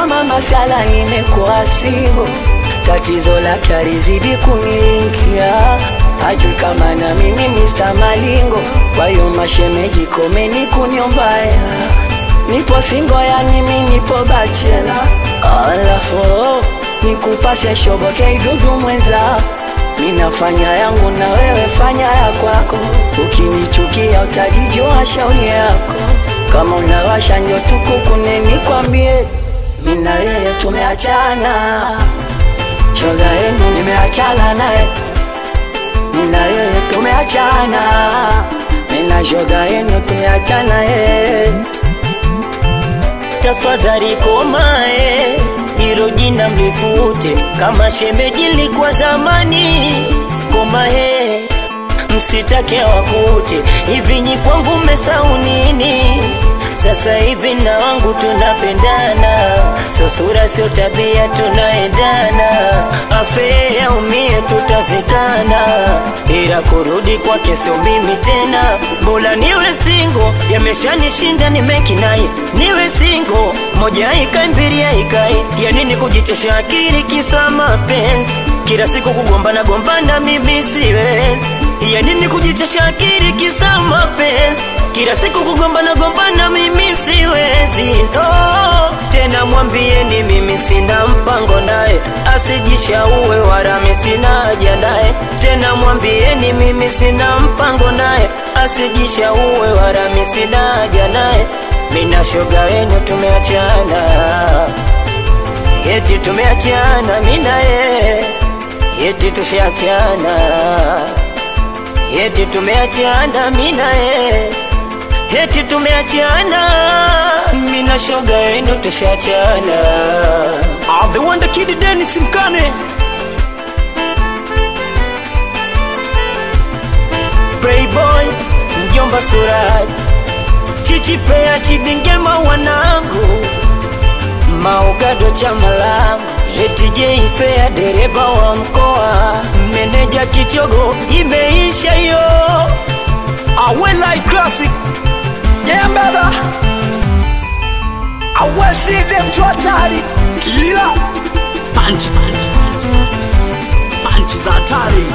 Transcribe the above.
kama masala nimekuwa singo, tatizo lake alizidi kunilingia, hajui kama na mimi Mr. Malingo. Kwa hiyo mashemeji komeni kuniombaya, nipo singo yani mimi nipo bachela. Alafu nikupashe shoboke idudu mwenza, ninafanya yangu na wewe fanya ya kwako, ukinichukia utajijua shauri yako. Kama unawasha njo tukukune nikwambie, mimi na yeye tumeachana, shoga yenu nimeachana naye, mimi na yeye tumeachana, mimi na shoga yenu tumeachana yeye. Tafadhali komae, hilo jina mlifute, kama shemeji likuwa zamani. Komae, msitake wakute, hivi nyi kwangu mmesahau nini? Sasa hivi na wangu tunapendana, so sura sio tabia tunaendana, afe ya umie tutazikana, ila kurudi kwake sio mimi tena. Bora niwe single, yameshanishinda nimekinai, niwe single, moja ikai mbili ikai, ya nini kujitesha akili kisa mapenzi, kila siku kugombana mimi siwezi. Ya nini kujitesha akili kisa mapenzi, kila siku kugombana mimi siwezi. Tena mwambieni mimi sina mpango naye, asijishauwe wala mimi sina haja naye. Tena mwambieni mimi sina mpango naye, asijishauwe wala mimi sina haja naye. Mimi na shoga yenu tumeachana, eti tumeachana mimi na yeye, eti tushaachana, eti tumeachana mimi na yeye, eti tumeachana, mimi na shoga yenu tushachana. I'm the one that kid Dennis Mkane, Playboy, mjomba Suraj, Chichi Pea Chidingema wanangu, Maogado Chamalangu, eti J-Fair dereva wa mkoa, meneja Kichogo imeisha yo. I will like classic, yeah baba. I will see them to Atari, killer. Punch za hatari.